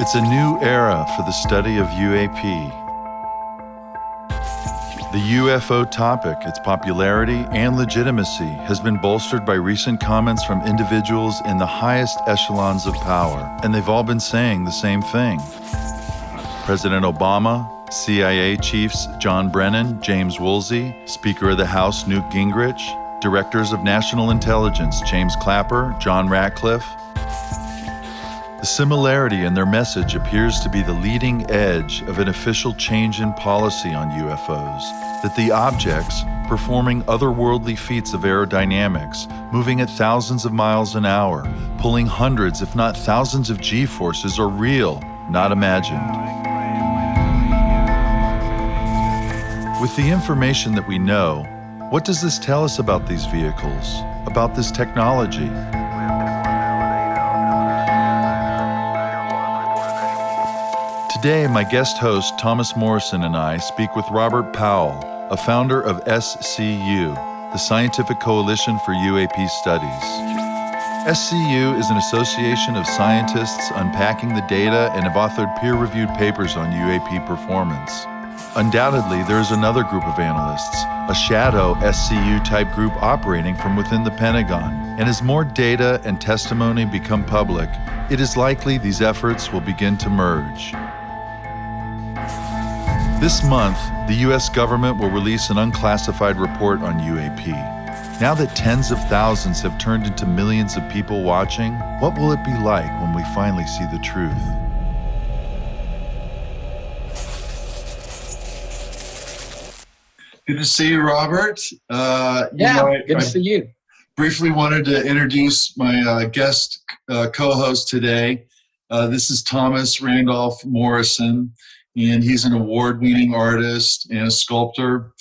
It's a new era for the study of UAP. The UFO topic, its popularity and legitimacy, has been bolstered by recent comments from individuals in the highest echelons of power, and they've all been saying the same thing. President Obama, CIA Chiefs John Brennan, James Woolsey, Speaker of the House Newt Gingrich, Directors of National Intelligence James Clapper, John Ratcliffe. The similarity in their message appears to be the leading edge of an official change in policy on UFOs, that the objects, performing otherworldly feats of aerodynamics, moving at thousands of miles an hour, pulling hundreds if not thousands of G-forces, are real, not imagined. With the information that we know, what does this tell us about these vehicles, about this technology? Today, my guest host, Thomas Morrison and I speak with Robert Powell, a founder of SCU, the Scientific Coalition for UAP Studies. SCU is an association of scientists unpacking the data and have authored peer-reviewed papers on UAP performance. Undoubtedly, there is another group of analysts, a shadow SCU-type group operating from within the Pentagon. And as more data and testimony become public, it is likely these efforts will begin to merge. This month, the U.S. government will release an unclassified report on UAP. Now that tens of thousands have turned into millions of people watching, what will it be like when we finally see the truth? Good to see you, Robert. Good to see you. Briefly wanted to introduce my guest co-host today. This is Thomas Randolph Morrison, and he's an award-winning artist and a sculptor.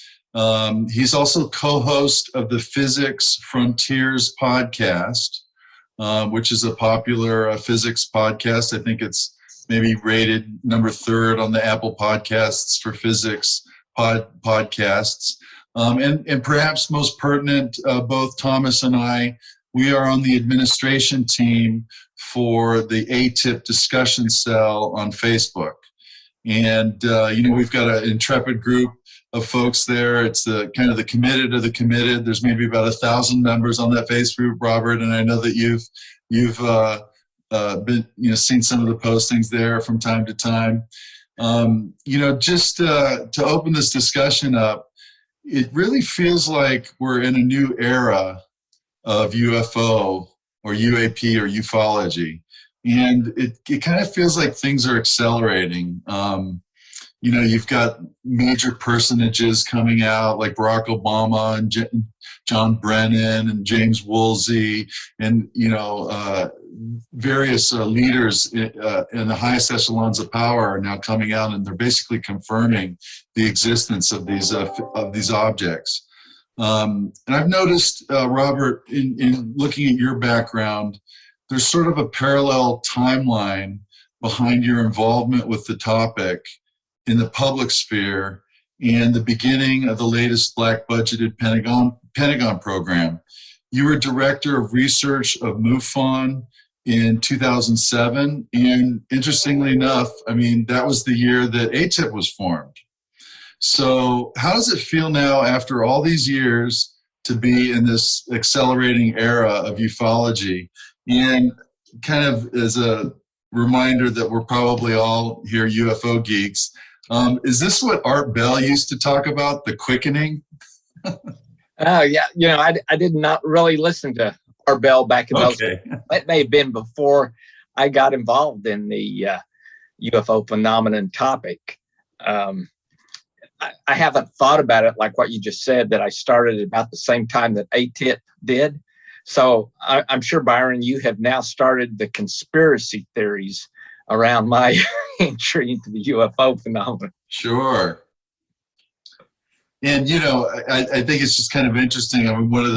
He's also co-host of the Physics Frontiers podcast, which is a popular physics podcast. I think it's maybe rated number 3rd on the Apple Podcasts for physics podcasts. And perhaps most pertinent, both Thomas and I, we are on the administration team for the ATIP discussion cell on Facebook. And, we've got an intrepid group of folks there. It's the kind of the committed of the committed. There's maybe about 1,000 members on that Facebook group, Robert, and I know that you've been, seen some of the postings there from time to time. Just to open this discussion up, it really feels like we're in a new era of UFO or UAP or ufology. And it kind of feels like things are accelerating. You've got major personages coming out like Barack Obama and John Brennan and James Woolsey and, various leaders in the highest echelons of power are now coming out, and they're basically confirming the existence of these objects. And I've noticed, Robert, in looking at your background, there's sort of a parallel timeline behind your involvement with the topic in the public sphere and the beginning of the latest black budgeted Pentagon program. You were director of research of MUFON in 2007. And interestingly enough, that was the year that ATIP was formed. So how does it feel now after all these years to be in this accelerating era of ufology? And kind of as a reminder that we're probably all here UFO geeks, is this what Art Bell used to talk about, the quickening? Yeah. I did not really listen to Art Bell back in those days. That may have been before I got involved in the UFO phenomenon topic. I haven't thought about it like what you just said, that I started about the same time that ATIP did. So I'm sure, Byron, you have now started the conspiracy theories around my entry into the UFO phenomenon. Sure. And, I think it's just kind of interesting. One of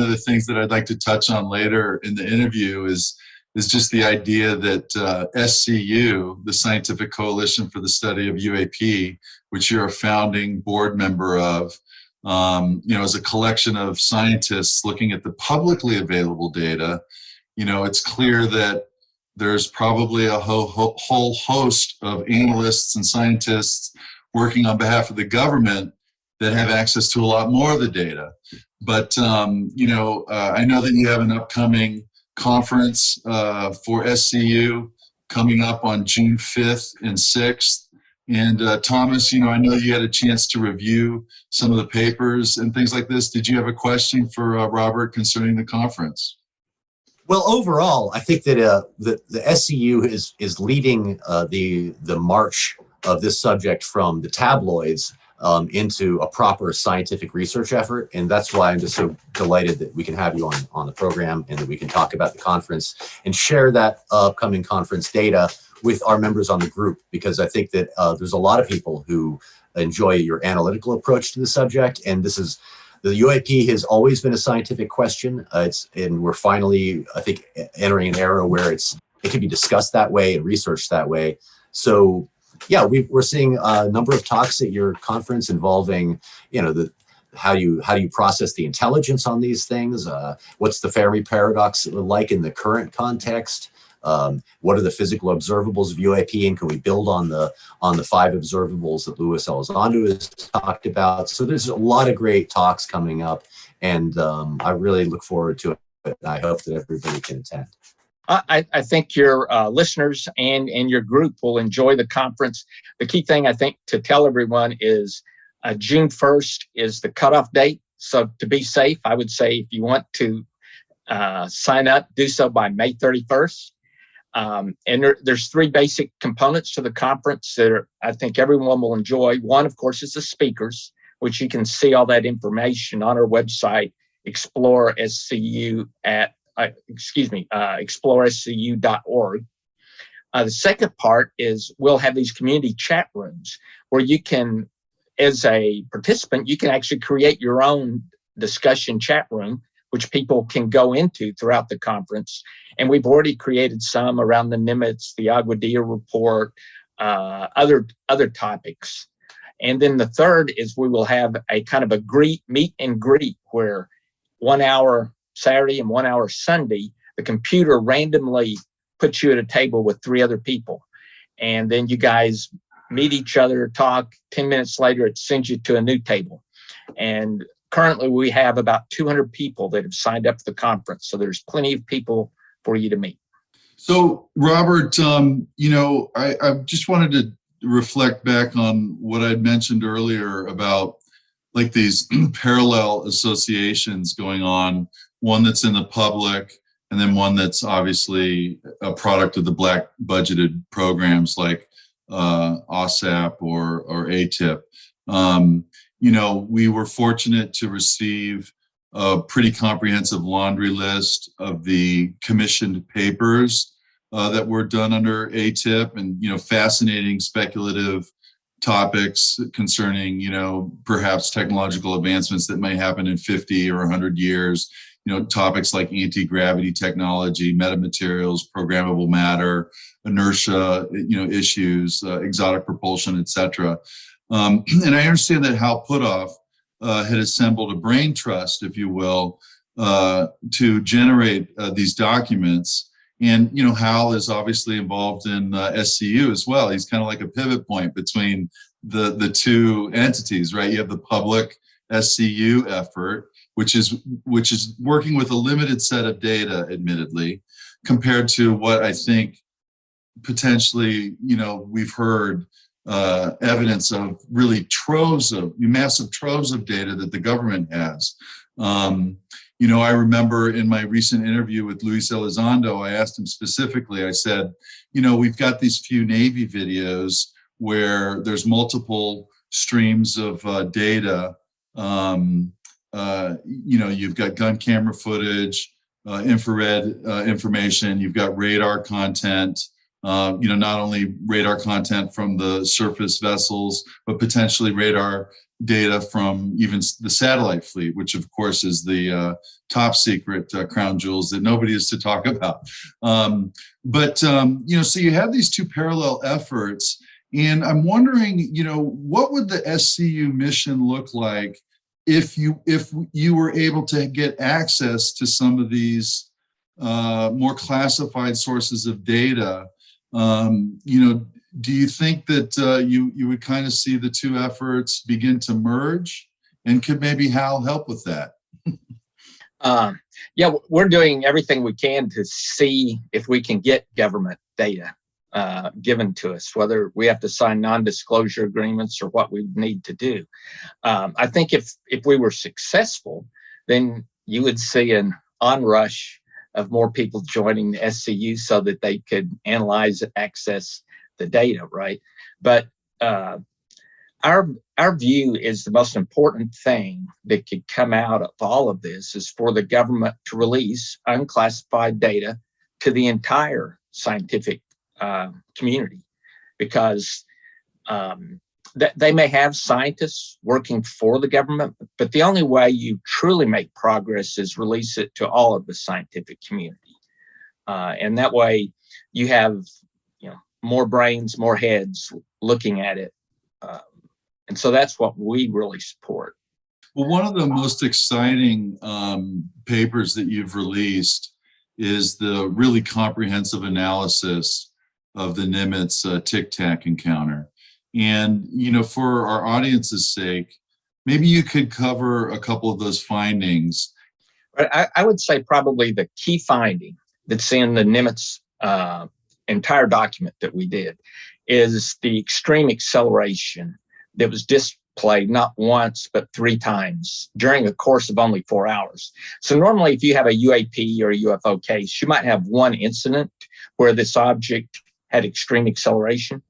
the things that I'd like to touch on later in the interview is just the idea that SCU, the Scientific Coalition for the Study of UAP, which you're a founding board member of, as a collection of scientists looking at the publicly available data, it's clear that there's probably a whole host of analysts and scientists working on behalf of the government that have access to a lot more of the data. But, I know that you have an upcoming conference for SCU coming up on June 5th and 6th. And Thomas, I know you had a chance to review some of the papers and things like this. Did you have a question for Robert concerning the conference? Well, overall, I think that the SCU is leading the march of this subject from the tabloids into a proper scientific research effort. And that's why I'm just so delighted that we can have you on the program and that we can talk about the conference and share that upcoming conference data with our members on the group, because I think that there's a lot of people who enjoy your analytical approach to the subject. And the UAP has always been a scientific question. And we're finally, I think, entering an era where it can be discussed that way and researched that way. So yeah, we're seeing a number of talks at your conference involving, how you process the intelligence on these things. What's the Fermi paradox like in the current context? What are the physical observables of UAP, and can we build on the 5 observables that Luis Elizondo has talked about? So there's a lot of great talks coming up, and I really look forward to it. I hope that everybody can attend. I think your listeners and your group will enjoy the conference. The key thing, I think, to tell everyone is June 1st is the cutoff date. So to be safe, I would say if you want to sign up, do so by May 31st. And there's 3 basic components to the conference that I think everyone will enjoy. One, of course, is the speakers, which you can see all that information on our website, explorescu.org. The second part is we'll have these community chat rooms where you can, as a participant, you can actually create your own discussion chat room, which people can go into throughout the conference. And we've already created some around the Nimitz, the Aguadilla report, other topics. And then the third is we will have a kind of a meet and greet where 1 hour Saturday and 1 hour Sunday, the computer randomly puts you at a table with 3 other people. And then you guys meet each other, talk. 10 minutes later, it sends you to a new table. And currently, we have about 200 people that have signed up for the conference. So there's plenty of people for you to meet. So, Robert, I just wanted to reflect back on what I'd mentioned earlier about like these parallel associations going on, one that's in the public and then one that's obviously a product of the black budgeted programs like OSAP or ATIP. We were fortunate to receive a pretty comprehensive laundry list of the commissioned papers that were done under ATIP, and, fascinating speculative topics concerning, perhaps technological advancements that may happen in 50 or 100 years, topics like anti-gravity technology, metamaterials, programmable matter, inertia, issues, exotic propulsion, etc. And I understand that Hal Puthoff had assembled a brain trust, if you will, to generate these documents. And, Hal is obviously involved in SCU as well. He's kind of like a pivot point between the 2 entities, right? You have the public SCU effort, which is working with a limited set of data, admittedly, compared to what I think potentially, we've heard evidence of really massive troves of data that the government has. I remember in my recent interview with Luis Elizondo, I asked him specifically, I said, we've got these few Navy videos where there's multiple streams of data. You've got gun camera footage, infrared information, you've got radar content, not only radar content from the surface vessels, but potentially radar data from even the satellite fleet, which of course is the top secret crown jewels that nobody is to talk about. So you have these 2 parallel efforts, and I'm wondering, what would the SCU mission look like if you were able to get access to some of these more classified sources of data, do you think that you would kind of see the two efforts begin to merge? And could maybe Hal help with that? Yeah, we're doing everything we can to see if we can get government data given to us, whether we have to sign non-disclosure agreements or what we need to do. I think if we were successful, then you would see an onrush of more people joining the SCU so that they could analyze and access the data, right? But our view is the most important thing that could come out of all of this is for the government to release unclassified data to the entire scientific community, because they may have scientists working for the government, but the only way you truly make progress is release it to all of the scientific community, and that way you have more brains, more heads looking at it. And so that's what we really support. Well, one of the most exciting papers that you've released is the really comprehensive analysis of the Nimitz Tic-Tac encounter. And, for our audience's sake, maybe you could cover a couple of those findings. I would say probably the key finding that's in the Nimitz entire document that we did is the extreme acceleration that was displayed not once, but 3 times during a course of only 4 hours. So normally if you have a UAP or a UFO case, you might have one incident where this object had extreme acceleration,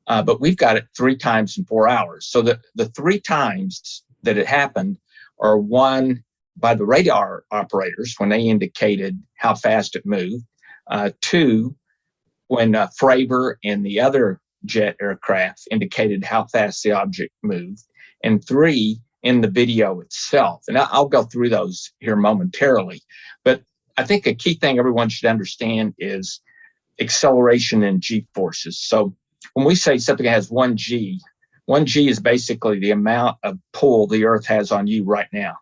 but we've got it 3 times in 4 hours. So the 3 times that it happened are one by the radar operators when they indicated how fast it moved, 2 when Fravor and the other jet aircraft indicated how fast the object moved, and 3 in the video itself. And I'll go through those here momentarily. But I think a key thing everyone should understand is acceleration and G forces. So when we say something has 1G, 1G is basically the amount of pull the Earth has on you right now.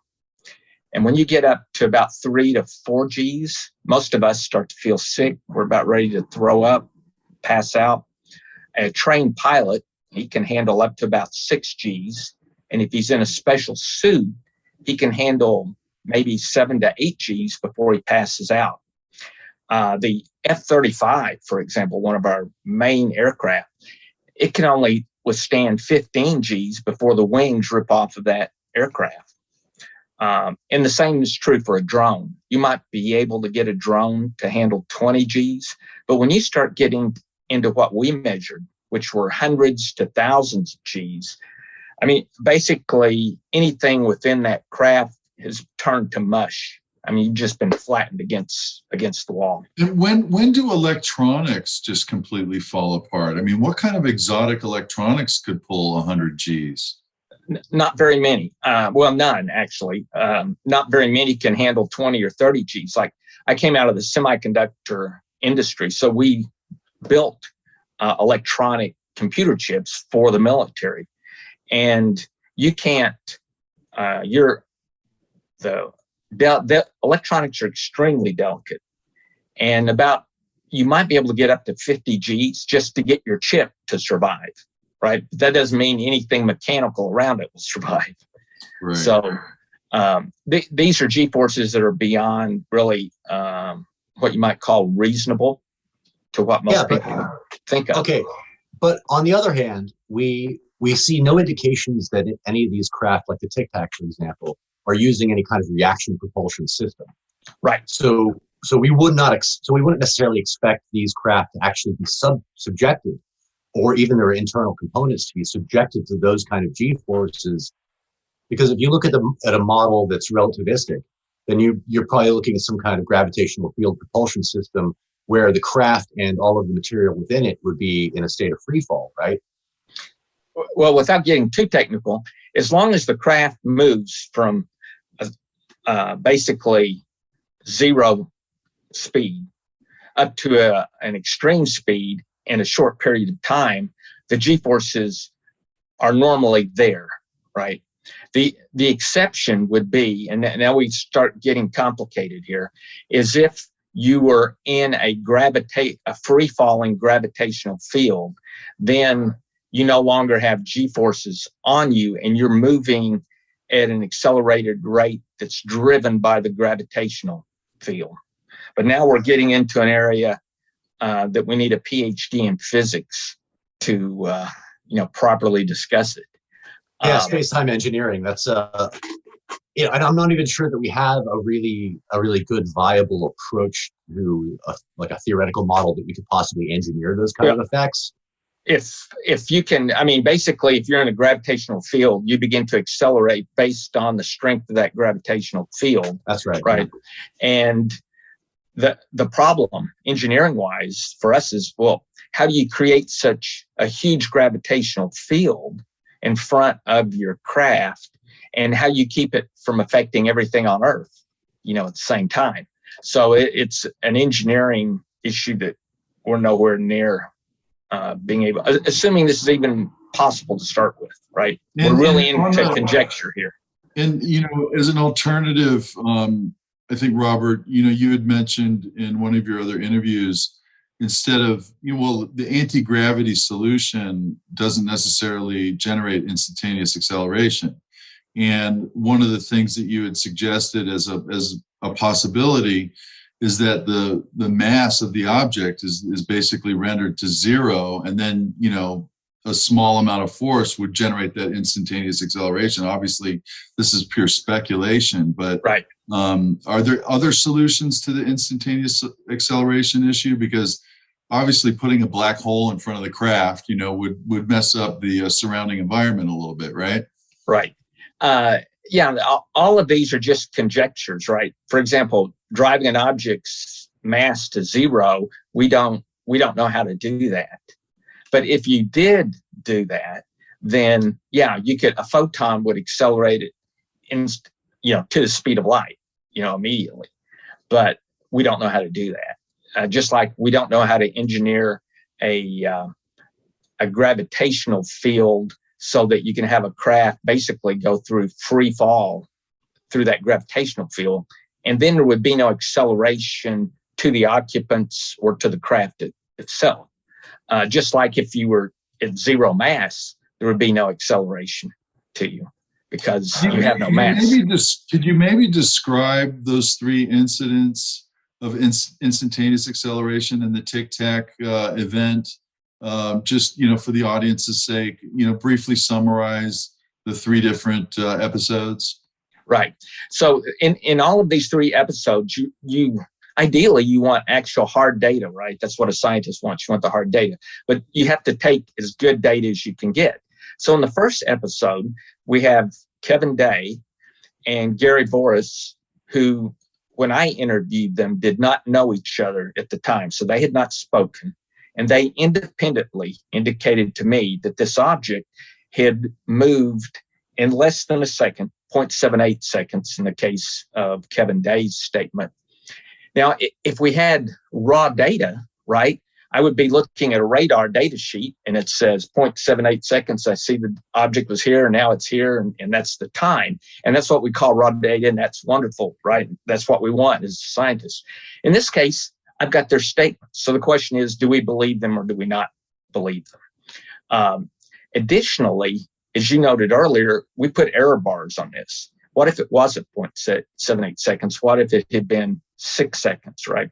And when you get up to about 3 to 4 Gs, most of us start to feel sick. We're about ready to throw up, pass out. A trained pilot, he can handle up to about 6 Gs. And if he's in a special suit, he can handle maybe 7 to 8 Gs before he passes out. The F-35, for example, one of our main aircraft, it can only withstand 15 Gs before the wings rip off of that aircraft. And the same is true for a drone. You might be able to get a drone to handle 20 Gs, but when you start getting into what we measured, which were hundreds to thousands of Gs, I mean, basically anything within that craft has turned to mush. I mean, you've just been flattened against the wall. And when do electronics just completely fall apart? I mean, what kind of exotic electronics could pull 100 Gs? Not very many. Well, none, actually. Not very many can handle 20 or 30 Gs. Like, I came out of the semiconductor industry, so we built electronic computer chips for the military. And you can't, the electronics are extremely delicate. And you might be able to get up to 50 Gs just to get your chip to survive, right? But that doesn't mean anything mechanical around it will survive. Right. So these are G forces that are beyond really what you might call reasonable to what most people think of. Okay, but on the other hand, we see no indications that any of these craft, like the Tic Tac, for example, are using any kind of reaction propulsion system. Right. So we wouldn't necessarily expect these craft to actually be subjected, or even their internal components to be subjected to those kind of G forces. Because if you look at a model that's relativistic, then you're probably looking at some kind of gravitational field propulsion system where the craft and all of the material within it would be in a state of free fall, right? Well, without getting too technical, as long as the craft moves from basically 0 speed up to an extreme speed in a short period of time, the G-forces are normally there, right? The exception would be, and now we start getting complicated here, is if you were in a free-falling gravitational field, then you no longer have G-forces on you, and you're moving at an accelerated rate that's driven by the gravitational field. But now we're getting into an area that we need a PhD in physics to properly discuss it. Yeah, space-time engineering. That's and I'm not even sure that we have a really good viable approach to a theoretical model that we could possibly engineer those kind of effects. If you can, I mean, basically, if you're in a gravitational field, you begin to accelerate based on the strength of that gravitational field. That's right. Right. Yeah. And the problem, engineering-wise, for us is, well, how do you create such a huge gravitational field in front of your craft, and how you keep it from affecting everything on Earth, at the same time? So it's an engineering issue that we're nowhere near being able, assuming this is even possible to start with, right? We're really into conjecture here. And, as an alternative, I think, Robert, you had mentioned in one of your other interviews, instead of, the anti-gravity solution doesn't necessarily generate instantaneous acceleration. And one of the things that you had suggested as a possibility is that the mass of the object is basically rendered to zero, and then, a small amount of force would generate that instantaneous acceleration. Obviously, this is pure speculation, but right. Are there other solutions to the instantaneous acceleration issue? Because obviously putting a black hole in front of the craft, would mess up the surrounding environment a little bit, right? Right. All of these are just conjectures, right? For example, driving an object's mass to zero, we don't know how to do that. But if you did do that, then a photon would accelerate it to the speed of light, immediately. But we don't know how to do that. Just like we don't know how to engineer a gravitational field so that you can have a craft basically go through free fall through that gravitational field, and then there would be no acceleration to the occupants or to the craft itself. Just like if you were at zero mass, there would be no acceleration to you because you have no mass. Could you maybe describe those three incidents of instantaneous acceleration in the Tic Tac event? Just, for the audience's sake, briefly summarize the three different episodes. Right. So in all of these three episodes, you ideally you want actual hard data, right? That's what a scientist wants. You want the hard data, but you have to take as good data as you can get. So in the first episode, we have Kevin Day and Gary Voris, who, when I interviewed them, did not know each other at the time. So they had not spoken. And they independently indicated to me that this object had moved in less than a second, 0.78 seconds in the case of Kevin Day's statement. Now, if we had raw data, right, I would be looking at a radar data sheet and it says 0.78 seconds. I see the object was here and now it's here, and that's the time. And that's what we call raw data, and that's wonderful, right? That's what we want as scientists. In this case, I've got their statements. So the question is, do we believe them or do we not believe them? Additionally, as you noted earlier, we put error bars on this. What if it wasn't 0.78 seconds? What if it had been 6 seconds, right?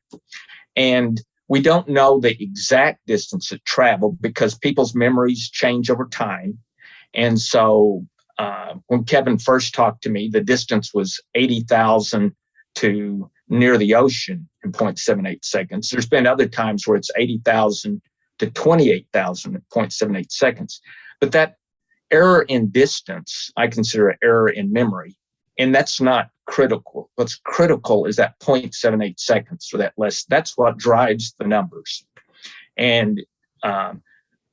And we don't know the exact distance it traveled because people's memories change over time. And so when Kevin first talked to me, the distance was 80,000 to near the ocean in 0.78 seconds. There's been other times where it's 80,000 to 28,000 at 0.78 seconds. But that error in distance, I consider an error in memory. And that's not critical. What's critical is that 0.78 seconds, or that less. That's what drives the numbers. And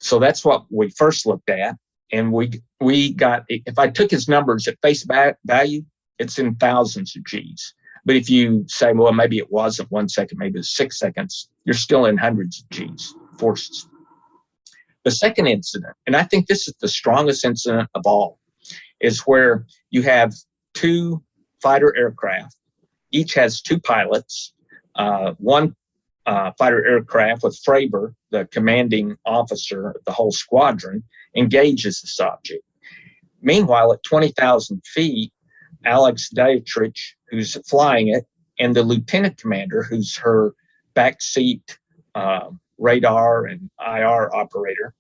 so that's what we first looked at. And we got, if I took his numbers at face value, it's in thousands of G's. But if you say, well, maybe it wasn't 1 second, maybe it was 6 seconds, you're still in hundreds of G's forces. The second incident, and I think this is the strongest incident of all, is where you have two fighter aircraft. Each has two pilots. one fighter aircraft with Fravor, the commanding officer of the whole squadron, engages this object. Meanwhile, at 20,000 feet, Alex Dietrich, who's flying it, and the lieutenant commander, who's her backseat radar and IR operator,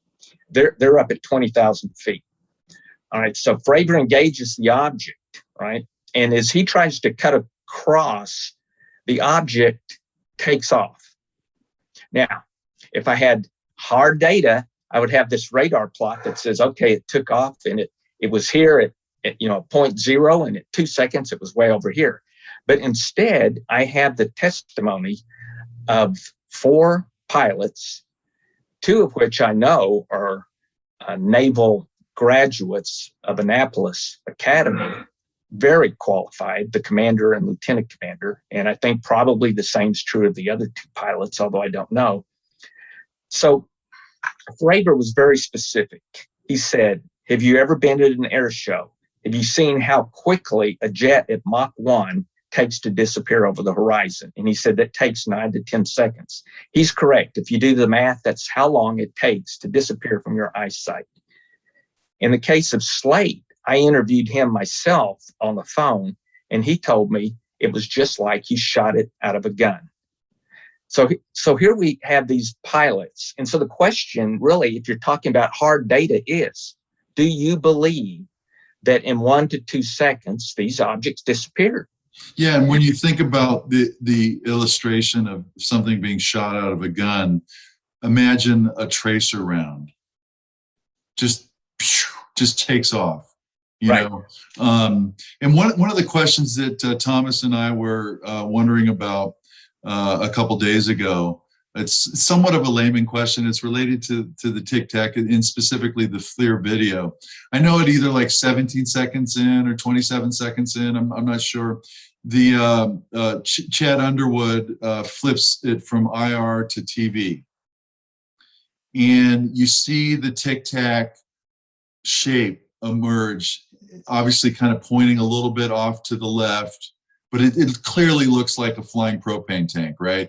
they're up at 20,000 feet. All right, so Fravor engages the object, right? And as he tries to cut across, the object takes off. Now, if I had hard data, I would have this radar plot that says, okay, it took off and it was here at 0.0, and at 2 seconds, it was way over here. But instead, I have the testimony of 4 pilots, 2 of which I know are naval graduates of Annapolis Academy, very qualified, the commander and lieutenant commander. And I think probably the same is true of the other 2 pilots, although I don't know. So Fravor was very specific. He said, have you ever been at an air show? Have you seen how quickly a jet at Mach 1 takes to disappear over the horizon? And he said that takes 9 to 10 seconds. He's correct. If you do the math, that's how long it takes to disappear from your eyesight. In the case of Slate, I interviewed him myself on the phone, and he told me it was just like he shot it out of a gun. So here we have these pilots. And so the question really, if you're talking about hard data, is, do you believe that in 1 to 2 seconds, these objects disappeared? Yeah, and when you think about the illustration of something being shot out of a gun, imagine a tracer round. Just takes off, you right. know. And one of the questions that Thomas and I were wondering about a couple days ago, it's somewhat of a layman question. It's related to the Tic Tac and specifically the FLIR video. I know it either like 17 seconds in or 27 seconds in. I'm not sure. The Chad Underwood flips it from IR to TV, and you see the Tic Tac shape emerge, obviously kind of pointing a little bit off to the left, but it clearly looks like a flying propane tank, right?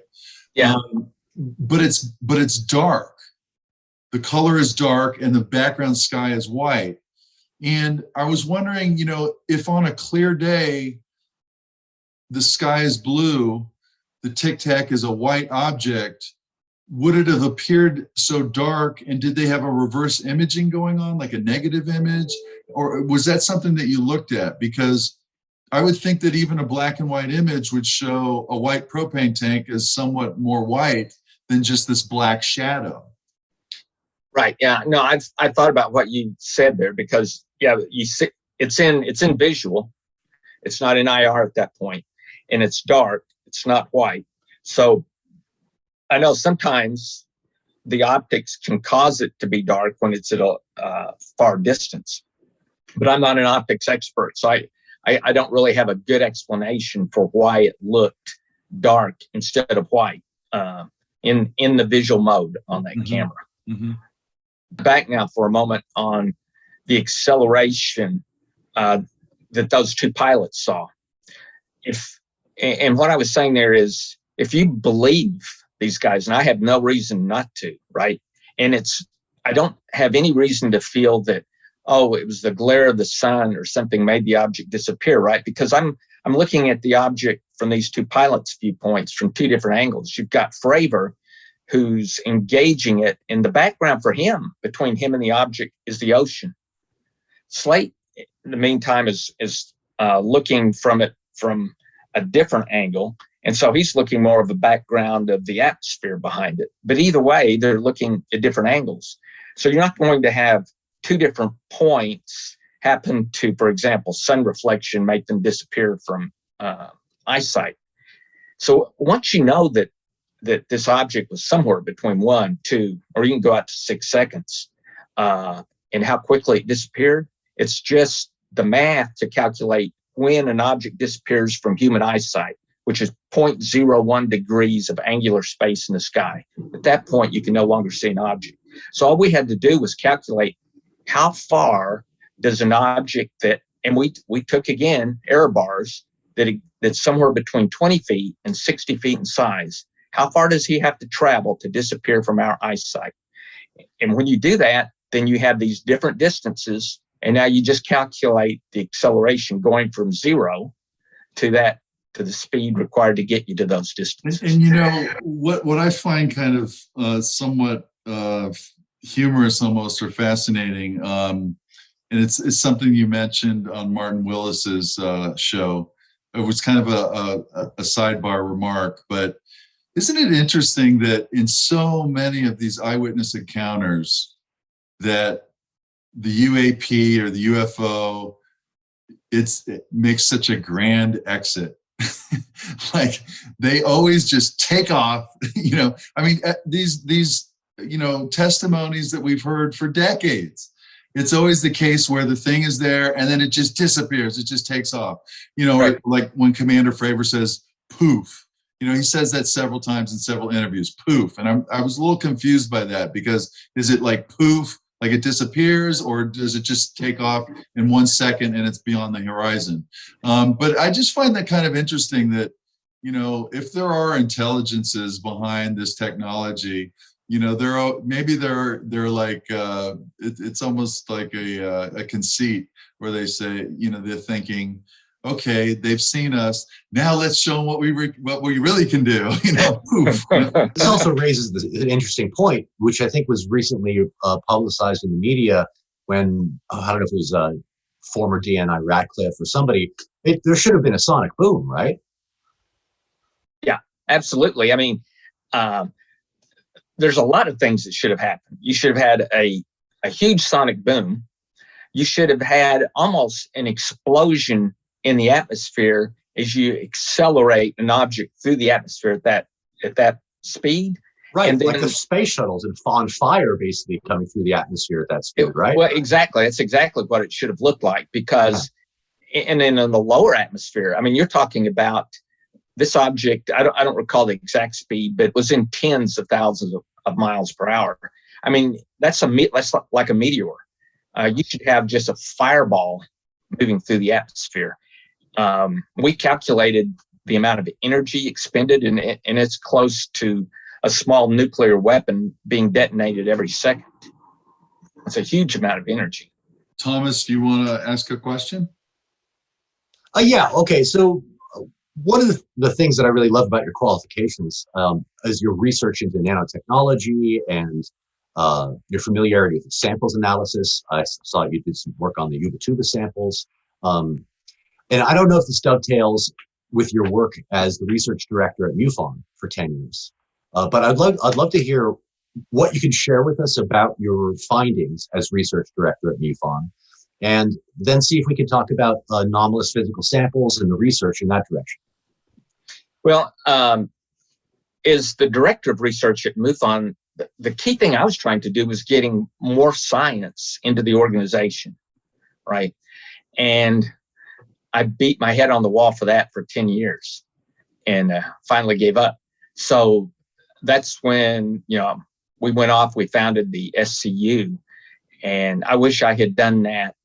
Yeah. But it's dark. The color is dark and the background sky is white. And I was wondering, if on a clear day, the sky is blue, the Tic Tac is a white object, would it have appeared so dark? And did they have a reverse imaging going on, like a negative image? Or was that something that you looked at? Because I would think that even a black and white image would show a white propane tank as somewhat more white than just this black shadow. Right. Yeah. No, I thought about what you said there, because you see it's in visual. It's not in IR at that point, and it's dark. It's not white. So I know sometimes the optics can cause it to be dark when it's at a far distance, but I'm not an optics expert, so I don't really have a good explanation for why it looked dark instead of white in the visual mode on that camera. Mm-hmm. Back now for a moment on the acceleration that those 2 pilots saw. And what I was saying there is, if you believe these guys, and I have no reason not to, right? And I don't have any reason to feel that, oh, it was the glare of the sun or something made the object disappear, right? Because I'm looking at the object from these 2 pilots' viewpoints from 2 different angles. You've got Fravor, who's engaging it. In the background for him, between him and the object, is the ocean. Slate, in the meantime, is looking from it from a different angle. And so he's looking more of a background of the atmosphere behind it. But either way, they're looking at different angles. So you're not going to have 2 different points happen to, for example, sun reflection, make them disappear from eyesight. So once you know that this object was somewhere between 1, 2, or you can go out to 6 seconds, and how quickly it disappeared, it's just the math to calculate when an object disappears from human eyesight, which is 0.01 degrees of angular space in the sky. At that point, you can no longer see an object. So all we had to do was calculate how far does an object and we took, again, error bars that's somewhere between 20 feet and 60 feet in size, how far does he have to travel to disappear from our eyesight? And when you do that, then you have these different distances, and now you just calculate the acceleration going from 0 to the speed required to get you to those distances. And you know what I find kind of somewhat humorous almost, or fascinating, and it's something you mentioned on Martin Willis's show. It was kind of a sidebar remark, but isn't it interesting that in so many of these eyewitness encounters that the UAP or the UFO, it makes such a grand exit? Like they always just take off, you know. I mean, these you know, testimonies that we've heard for decades, it's always the case where the thing is there and then it just disappears. It just takes off, you know, right. Like when Commander Fravor says poof, you know, he says that several times in several interviews, poof. And I was a little confused by that, because is it like poof, like it disappears, or does it just take off in 1 second and it's beyond the horizon? But I just find that kind of interesting that, you know, if there are intelligences behind this technology, you know, they're like, it's almost like a conceit where they say, you know, they're thinking, okay, they've seen us, now let's show them what we really can do. You know, poof. This also raises an interesting point, which I think was recently publicized in the media when, I don't know if it was former DNI Ratcliffe or somebody. There should have been a sonic boom, right? Yeah, absolutely. I mean, there's a lot of things that should have happened. You should have had a huge sonic boom. You should have had almost an explosion in the atmosphere as you accelerate an object through the atmosphere at that speed. Right, and then, like the space shuttles on fire, basically coming through the atmosphere at that speed, right? Well, exactly. That's exactly what it should have looked like, because, and then in the lower atmosphere, I mean, you're talking about this object, I don't recall the exact speed, but it was in tens of thousands of miles per hour. I mean, that's like a meteor. You should have just a fireball moving through the atmosphere. We calculated the amount of energy expended, and it's close to a small nuclear weapon being detonated every second. It's a huge amount of energy. Thomas, do you want to ask a question? Yeah, okay. So one of the things that I really love about your qualifications is your research into nanotechnology and your familiarity with samples analysis. I saw you did some work on the Ubatuba samples. And I don't know if this dovetails with your work as the research director at MUFON for 10 years. But I'd love to hear what you can share with us about your findings as research director at MUFON, and then see if we can talk about anomalous physical samples and the research in that direction. Well, as the director of research at MUFON, the key thing I was trying to do was getting more science into the organization, right? And I beat my head on the wall for that for 10 years and finally gave up. So that's when, you know, we went off, we founded the SCU, and I wish I had done that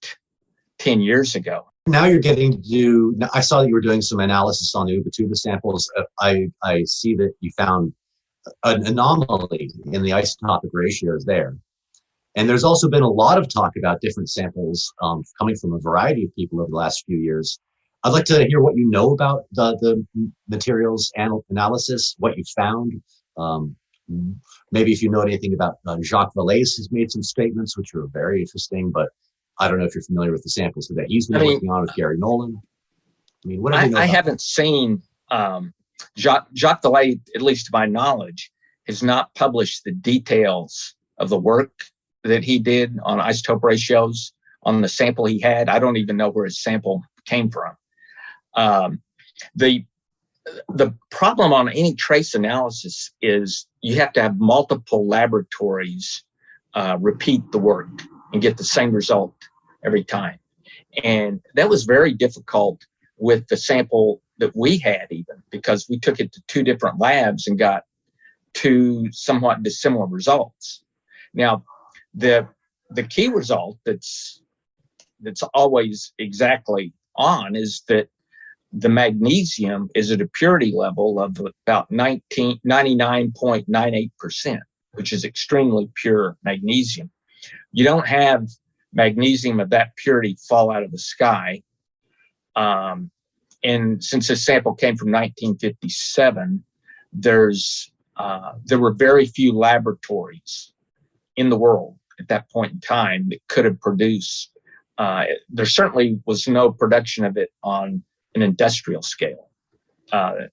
10 years ago. Now you're getting to do, I saw that you were doing some analysis on the Ubatuba samples. I see that you found an anomaly in the isotopic ratios there. And there's also been a lot of talk about different samples coming from a variety of people over the last few years. I'd like to hear what you know about the materials analysis, what you found. Maybe if you know anything about Jacques Vallée has made some statements which are very interesting, but I don't know if you're familiar with the samples that he's been working on with Gary Nolan. I mean, what do you know? I haven't seen Jacques Vallée, at least to my knowledge, has not published the details of the work that he did on isotope ratios on the sample he had. I don't even know where his sample came from. The problem on any trace analysis is you have to have multiple laboratories repeat the work and get the same result every time. And that was very difficult with the sample that we had, even because we took it to 2 different labs and got 2 somewhat dissimilar results. Now, the key result that's always exactly on is that the magnesium is at a purity level of about 99.98%, which is extremely pure magnesium. You don't have magnesium of that purity fall out of the sky. And since this sample came from 1957, there were very few laboratories in the world at that point in time that could have produced. There certainly was no production of it on an industrial scale,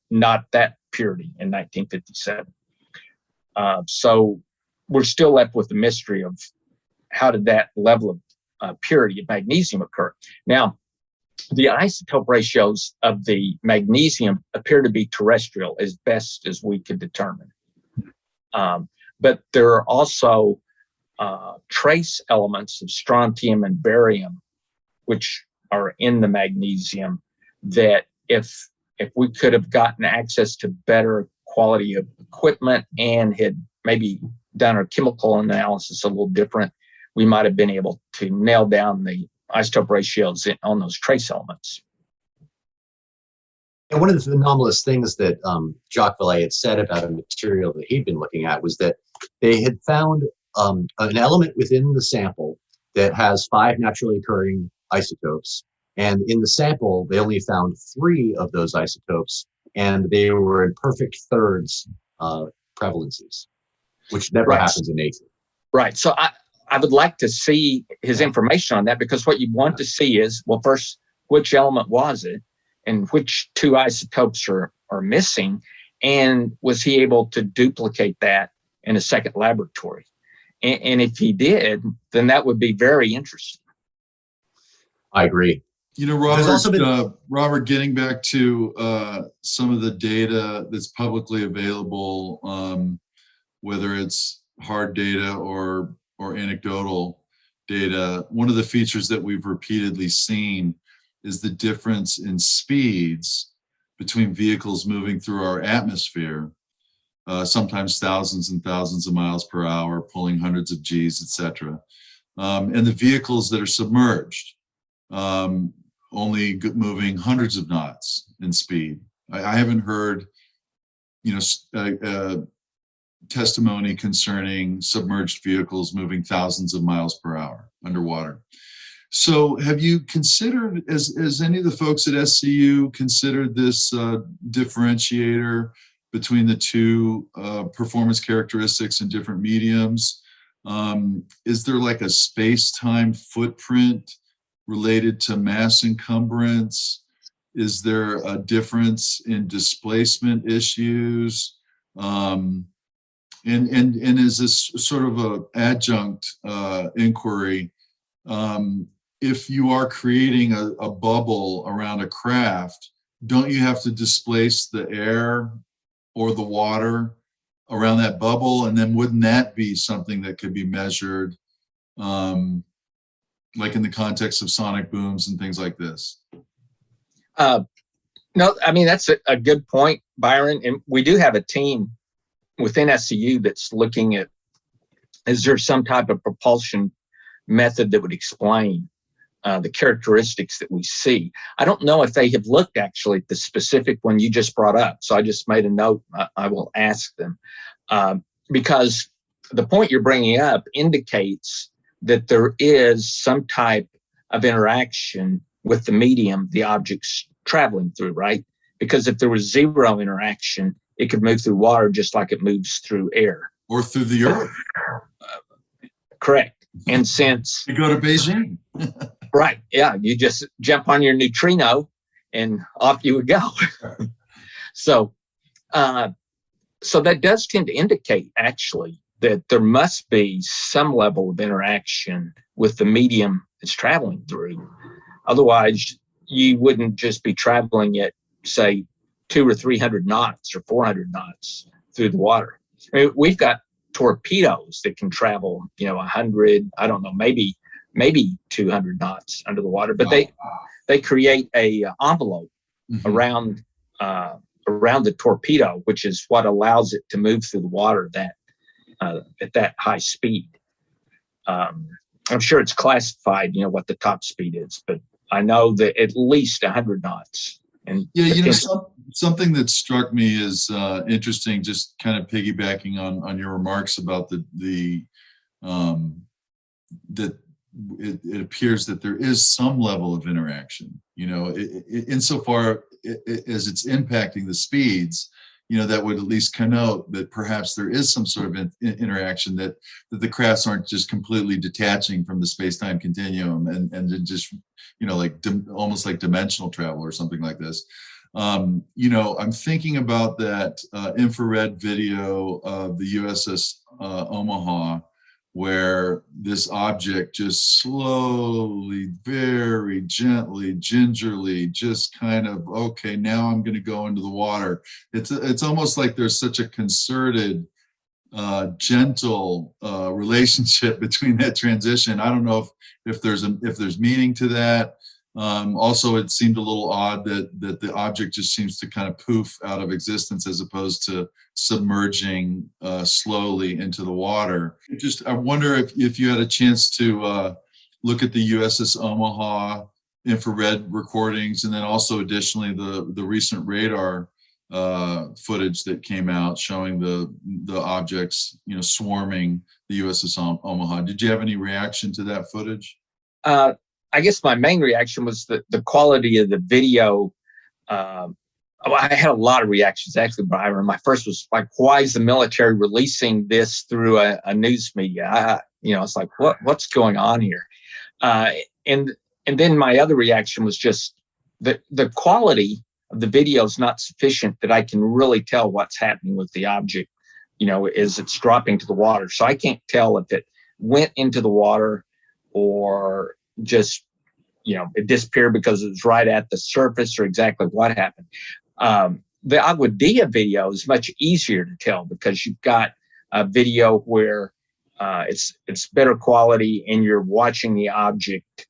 not that purity in 1957. So we're still left with the mystery of how did that level of purity of magnesium occur. Now, the isotope ratios of the magnesium appear to be terrestrial as best as we could determine. But there are also trace elements of strontium and barium, which are in the magnesium, that if we could have gotten access to better quality of equipment and had maybe done our chemical analysis a little different, we might have been able to nail down the isotope ratios on those trace elements. And one of the anomalous things that Jacques Vallée had said about a material that he'd been looking at was that they had found an element within the sample that has 5 naturally occurring isotopes. And in the sample, they only found 3 of those isotopes, and they were in perfect thirds prevalences, which never happens in nature. Right. So I would like to see his information on that, because what you want to see is, well, first, which element was it, and which 2 isotopes are missing, and was he able to duplicate that in a second laboratory? And if he did, then that would be very interesting. I agree. You know, Robert, getting back to some of the data that's publicly available, whether it's hard data or anecdotal data, one of the features that we've repeatedly seen is the difference in speeds between vehicles moving through our atmosphere, sometimes thousands and thousands of miles per hour, pulling hundreds of Gs, etc. And the vehicles that are submerged, only moving hundreds of knots in speed. I haven't heard, testimony concerning submerged vehicles moving thousands of miles per hour underwater. So have you considered, as any of the folks at SCU considered this differentiator between the 2 performance characteristics in different mediums? Is there like a space-time footprint related to mass encumbrance? Is there a difference in displacement issues? And is this sort of an adjunct inquiry? If you are creating a bubble around a craft, don't you have to displace the air or the water around that bubble? And then wouldn't that be something that could be measured, like in the context of sonic booms and things like this? No, I mean, that's a good point, Byron. And we do have a team within SCU that's looking at, is there some type of propulsion method that would explain the characteristics that we see? I don't know if they have looked actually at the specific one you just brought up. So I just made a note. I will ask them, because the point you're bringing up indicates that there is some type of interaction with the medium the object's traveling through, right? Because if there was 0 interaction, it could move through water just like it moves through air. Or through the earth. Correct. And since you go to Beijing. Right, yeah, you just jump on your neutrino and off you would go. So that does tend to indicate actually that there must be some level of interaction with the medium it's traveling through. Otherwise, you wouldn't just be traveling at, say, 200 or 300 knots or 400 knots through the water. I mean, we've got torpedoes that can travel, 100, I don't know, maybe 200 knots under the water, but they create a envelope around the torpedo, which is what allows it to move through the water at that high speed. I'm sure it's classified, what the top speed is, but I know that at least 100 knots And Yeah, something that struck me as interesting, just kind of piggybacking on your remarks about that it appears that there is some level of interaction, insofar as it's impacting the speeds, that would at least connote that perhaps there is some sort of interaction, that the crafts aren't just completely detaching from the space-time continuum and just, almost like dimensional travel or something like this. I'm thinking about that infrared video of the USS Omaha, where this object just slowly, very gently, gingerly, just kind of, okay, now I'm going to go into the water. It's almost like there's such a concerted, gentle relationship between that transition. I don't know if there's meaning to that. Also, it seemed a little odd that the object just seems to kind of poof out of existence as opposed to submerging slowly into the water. I wonder if you had a chance to look at the USS Omaha infrared recordings, and then also additionally the recent radar footage that came out showing the objects, swarming the USS Omaha. Did you have any reaction to that footage? I guess my main reaction was the quality of the video. I had a lot of reactions, actually, Byron. My first was like, why is the military releasing this through a news media? It's like, what's going on here? And then my other reaction was just the quality of the video is not sufficient that I can really tell what's happening with the object, as it's dropping to the water. So I can't tell if it went into the water or just, it disappeared because it was right at the surface, or exactly what happened. The Agua Dia video is much easier to tell because you've got a video where it's better quality and you're watching the object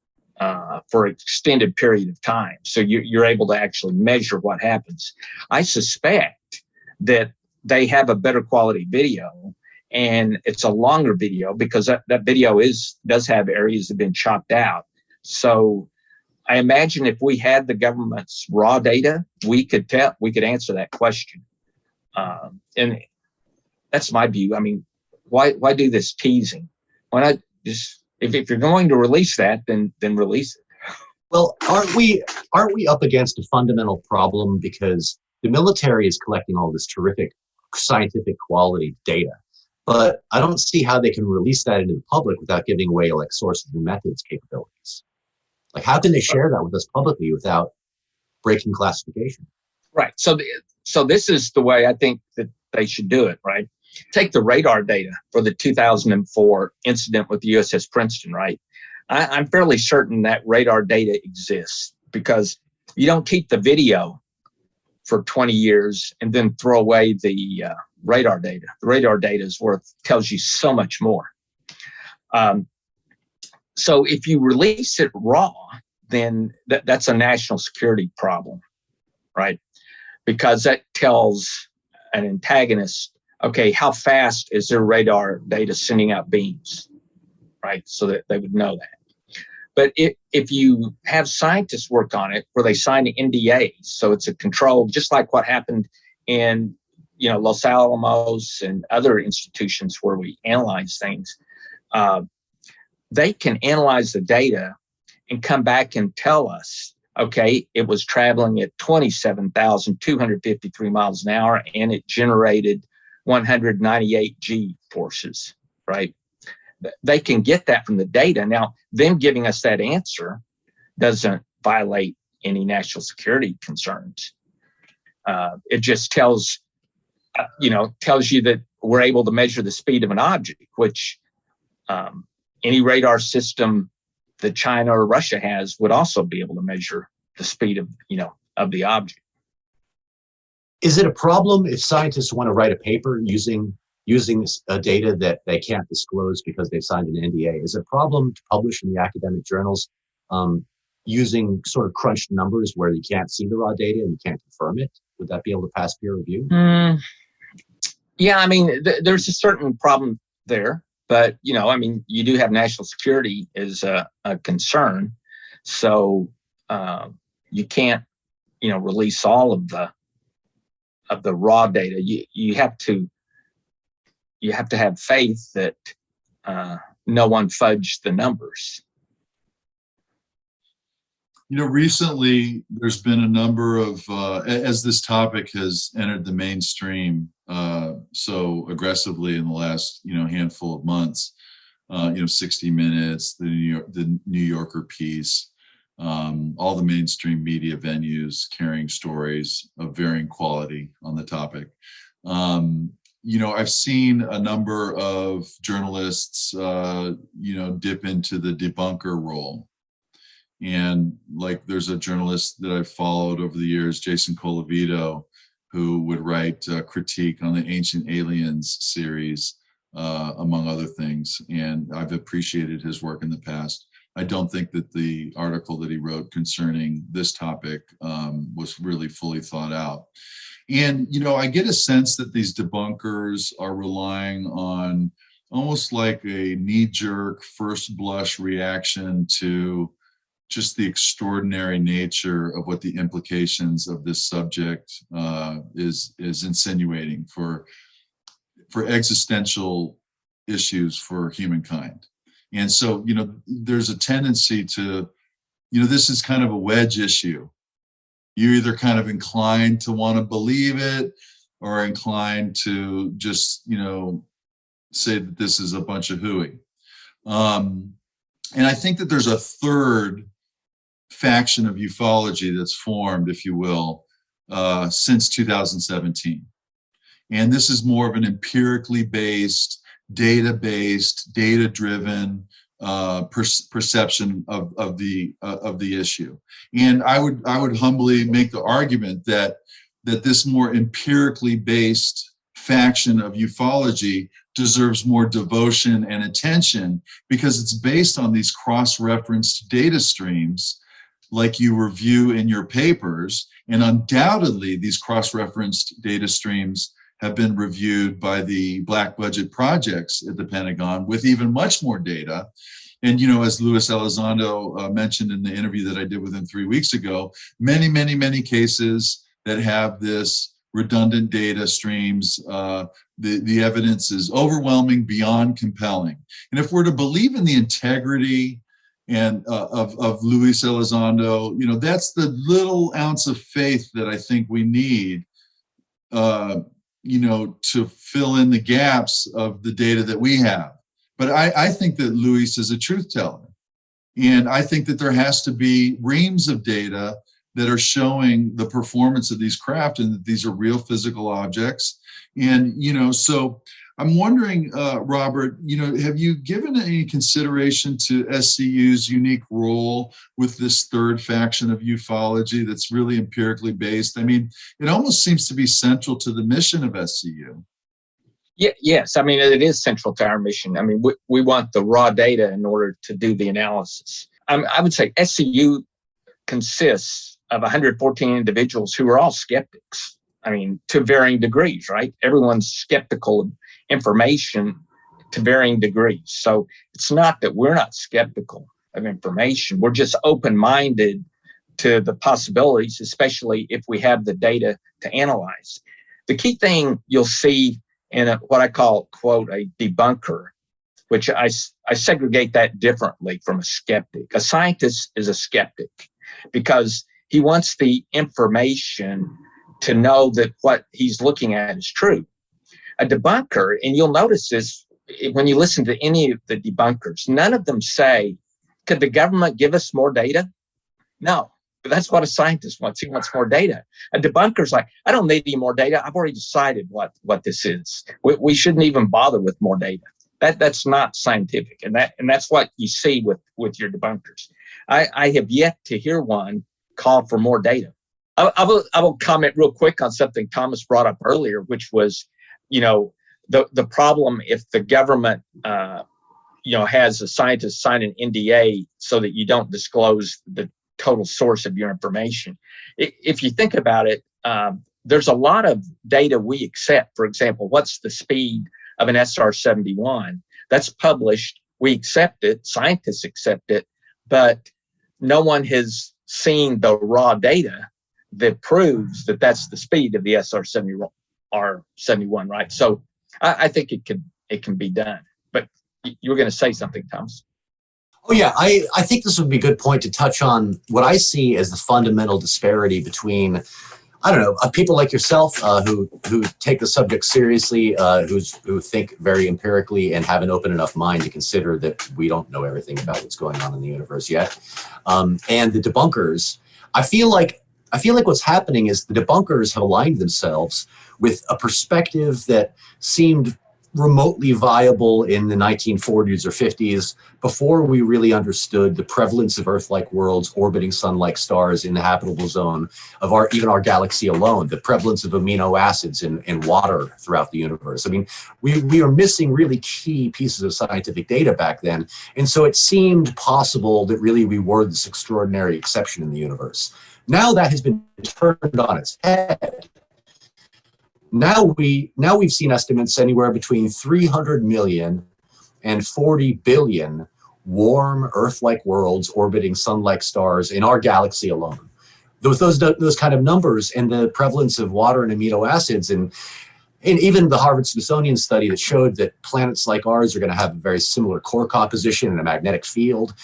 for an extended period of time. So you're able to actually measure what happens. I suspect that they have a better quality video, and it's a longer video because that video does have areas that have been chopped out. So I imagine if we had the government's raw data, we could answer that question. And that's my view. I mean, why do this teasing? Why not just, if you're going to release that, then release it. Well, aren't we up against a fundamental problem, because the military is collecting all this terrific scientific quality data, but I don't see how they can release that into the public without giving away like sources and methods capabilities. Like, how can they share that with us publicly without breaking classification? Right. So this is the way I think that they should do it, right? Take the radar data for the 2004 incident with the USS Princeton, right? I'm fairly certain that radar data exists, because you don't keep the video for 20 years and then throw away the radar data. The radar data tells you so much more. So if you release it raw, then that's a national security problem, right? Because that tells an antagonist, okay, how fast is their radar data sending out beams, right? So that they would know that. But if you have scientists work on it where they sign NDAs, so it's a control, just like what happened in Los Alamos and other institutions where we analyze things, they can analyze the data and come back and tell us, okay, it was traveling at 27,253 miles an hour and it generated 198 G forces, right? They can get that from the data. Now, them giving us that answer doesn't violate any national security concerns. It just tells you that we're able to measure the speed of an object, which any radar system that China or Russia has would also be able to measure the speed of the object. Is it a problem if scientists want to write a paper using data that they can't disclose because they've signed an NDA? Is it a problem to publish in the academic journals using sort of crunched numbers where you can't see the raw data and you can't confirm it? Would that be able to pass peer review? Yeah, I mean, there's a certain problem there, but you do have national security as a concern, so you can't release all of the raw data. You have to have faith that no one fudged the numbers. Recently there's been a number of, as this topic has entered the mainstream so aggressively in the last, handful of months, 60 Minutes, the New Yorker piece, all the mainstream media venues carrying stories of varying quality on the topic. I've seen a number of journalists, dip into the debunker role. And like, there's a journalist that I've followed over the years, Jason Colavito, who would write critique on the Ancient Aliens series, among other things. And I've appreciated his work in the past. I don't think that the article that he wrote concerning this topic was really fully thought out. And, I get a sense that these debunkers are relying on almost like a knee-jerk, first blush reaction to just the extraordinary nature of what the implications of this subject is insinuating for existential issues for humankind. And so, there's a tendency to, this is kind of a wedge issue. You're either kind of inclined to want to believe it or inclined to just, say that this is a bunch of hooey. And I think that there's a third faction of ufology that's formed, if you will, since 2017. And this is more of an empirically based, data-based, data-driven perception of the issue. And I would humbly make the argument that this more empirically based faction of ufology deserves more devotion and attention because it's based on these cross-referenced data streams like you review in your papers. And undoubtedly, these cross-referenced data streams have been reviewed by the black budget projects at the Pentagon with even much more data. And, as Luis Elizondo mentioned in the interview that I did with him 3 weeks ago, many, many, many cases that have this redundant data streams, the evidence is overwhelming, beyond compelling. And if we're to believe in the integrity and of Luis Elizondo, that's the little ounce of faith that I think we need, to fill in the gaps of the data that we have. But I think that Luis is a truth teller. And I think that there has to be reams of data that are showing the performance of these craft and that these are real physical objects. And, so I'm wondering, Robert, have you given any consideration to SCU's unique role with this third faction of ufology that's really empirically based? I mean, it almost seems to be central to the mission of SCU. Yeah, yes. I mean, it is central to our mission. I mean, we want the raw data in order to do the analysis. I would say SCU consists of 114 individuals who are all skeptics. I mean, to varying degrees, right? Everyone's skeptical of information to varying degrees. So it's not that we're not skeptical of information. We're just open-minded to the possibilities, especially if we have the data to analyze. The key thing you'll see in what I call, quote, a debunker, which I segregate that differently from a skeptic. A scientist is a skeptic because he wants the information to know that what he's looking at is true. A debunker, and you'll notice this when you listen to any of the debunkers, none of them say, could the government give us more data? No, but that's what a scientist wants. He wants more data. A debunker's like, I don't need any more data. I've already decided what this is. We shouldn't even bother with more data. That's not scientific. And that's what you see with your debunkers. I have yet to hear one call for more data. I will comment real quick on something Thomas brought up earlier, which was, the problem if the government, has a scientist sign an NDA so that you don't disclose the total source of your information. If you think about it, there's a lot of data we accept. For example, what's the speed of an SR-71? That's published. We accept it. Scientists accept it, but no one has seen the raw data that proves that that's the speed of the SR-71, right? So I think it can be done. But you were going to say something, Thomas. Oh yeah, I think this would be a good point to touch on what I see as the fundamental disparity between, I don't know, people like yourself who take the subject seriously, who think very empirically and have an open enough mind to consider that we don't know everything about what's going on in the universe yet, and the debunkers. I feel like what's happening is the debunkers have aligned themselves with a perspective that seemed remotely viable in the 1940s or 50s, before we really understood the prevalence of Earth-like worlds orbiting sun-like stars in the habitable zone of even our galaxy alone, the prevalence of amino acids in water throughout the universe. I mean, we are missing really key pieces of scientific data back then. And so it seemed possible that really we were this extraordinary exception in the universe. Now that has been turned on its head. Now we've seen estimates anywhere between 300 million and 40 billion warm Earth-like worlds orbiting sun-like stars in our galaxy alone. Those kind of numbers and the prevalence of water and amino acids, and even the Harvard-Smithsonian study that showed that planets like ours are going to have a very similar core composition and a magnetic field,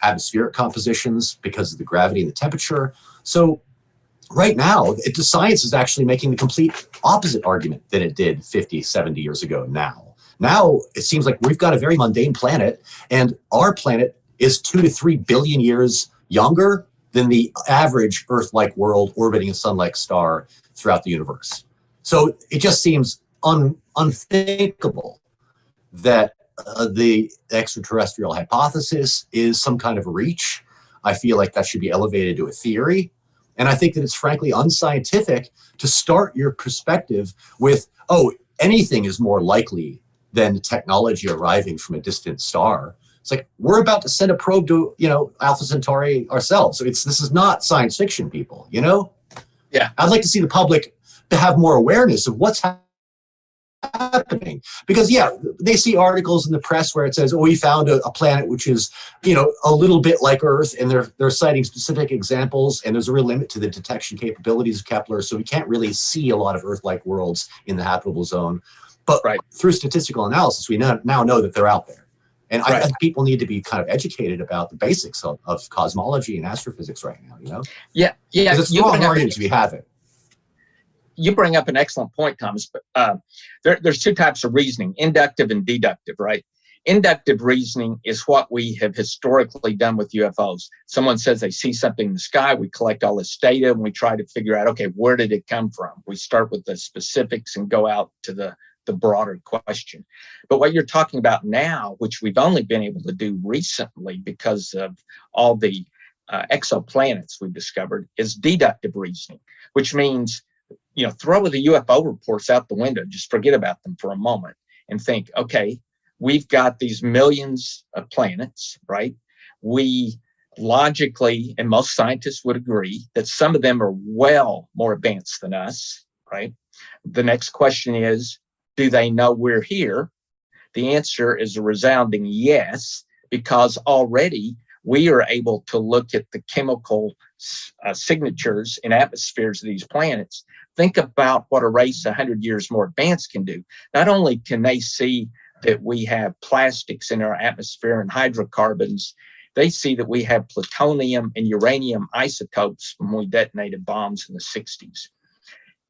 atmospheric compositions because of the gravity and the temperature. So right now, the science is actually making the complete opposite argument than it did 50, 70 years ago Now, it seems like we've got a very mundane planet, and our planet is 2 to 3 billion years younger than the average Earth-like world orbiting a sun-like star throughout the universe. So it just seems unthinkable that the extraterrestrial hypothesis is some kind of a reach. I feel like that should be elevated to a theory. And I think that it's frankly unscientific to start your perspective with, oh, anything is more likely than technology arriving from a distant star. It's like, we're about to send a probe to, Alpha Centauri ourselves. So this is not science fiction, people, Yeah. I'd like to see the public to have more awareness of what's happening, because they see articles in the press where it says, oh, we found a planet which is a little bit like Earth, and they're citing specific examples, and there's a real limit to the detection capabilities of Kepler, so we can't really see a lot of Earth-like worlds in the habitable zone. But through statistical analysis, we now know that they're out there, and I think people need to be kind of educated about the basics of cosmology and astrophysics right now. Yeah. Because it's wrong argument to be having. You bring up an excellent point, Thomas, but there's two types of reasoning, inductive and deductive, right? Inductive reasoning is what we have historically done with UFOs. Someone says they see something in the sky, we collect all this data, and we try to figure out, okay, where did it come from? We start with the specifics and go out to the broader question. But what you're talking about now, which we've only been able to do recently because of all the exoplanets we've discovered, is deductive reasoning, which means throw the UFO reports out the window, just forget about them for a moment and think, okay, we've got these millions of planets, right? We logically, and most scientists would agree, that some of them are well more advanced than us, right? The next question is, do they know we're here? The answer is a resounding yes, because already we are able to look at the chemical signatures in atmospheres of these planets. Think about what a race 100 years more advanced can do. Not only can they see that we have plastics in our atmosphere and hydrocarbons, they see that we have plutonium and uranium isotopes when we detonated bombs in the 60s.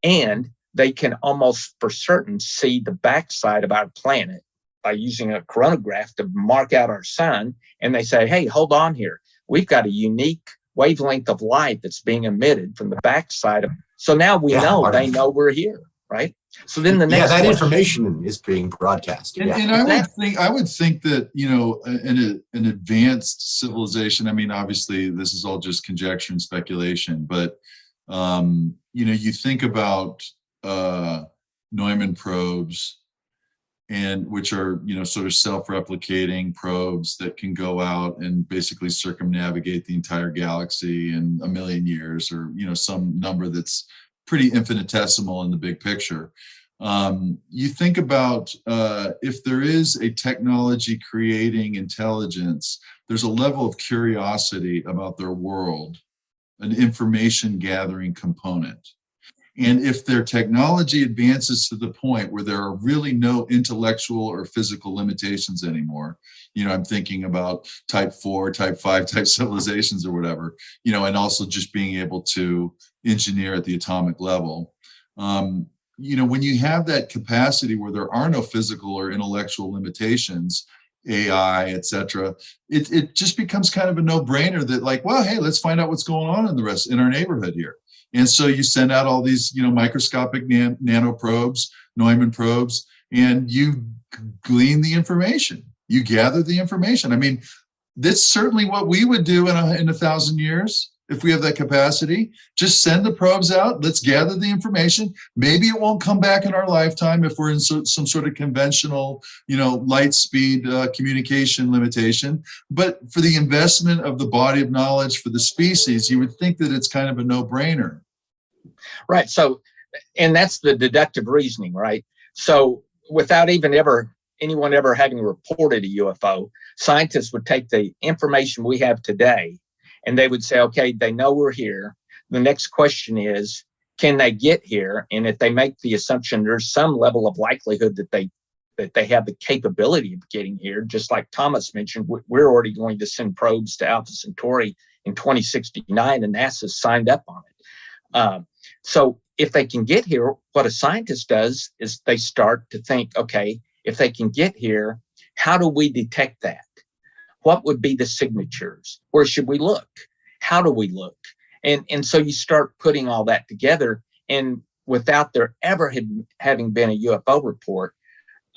And they can almost for certain see the backside of our planet by using a coronagraph to mark out our sun. And they say, hey, hold on here. We've got a unique wavelength of light that's being emitted from the backside of. So now we know they know we're here, right? So then the next information is being broadcast. And I would think that an advanced civilization. I mean, obviously, this is all just conjecture and speculation, but you think about Neumann probes, and which are sort of self-replicating probes that can go out and basically circumnavigate the entire galaxy in a million years, or some number that's pretty infinitesimal in the big picture. You think about if there is a technology creating intelligence, there's a level of curiosity about their world an information gathering component. And if their technology advances to the point where there are really no intellectual or physical limitations anymore, I'm thinking about type 4, type 5 type civilizations or whatever, and also just being able to engineer at the atomic level. When you have that capacity where there are no physical or intellectual limitations, AI, et cetera, it just becomes kind of a no-brainer that, like, well, hey, let's find out what's going on in our neighborhood here. And so you send out all these, microscopic nanoprobes, Neumann probes, and you glean the information. You gather the information. I mean, that's certainly what we would do in 1,000 years if we have that capacity. Just send the probes out. Let's gather the information. Maybe it won't come back in our lifetime if we're in some sort of conventional, light speed communication limitation. But for the investment of the body of knowledge for the species, you would think that it's kind of a no-brainer. Right. So, and that's the deductive reasoning, right? So without even anyone ever having reported a UFO, scientists would take the information we have today and they would say, okay, they know we're here. The next question is, can they get here? And if they make the assumption there's some level of likelihood that they have the capability of getting here, just like Thomas mentioned, we're already going to send probes to Alpha Centauri in 2069, and NASA signed up on it. So if they can get here, what a scientist does is they start to think, okay, if they can get here, how do we detect that? What would be the signatures? Where should we look? How do we look? And so you start putting all that together, and without there ever having been a UFO report,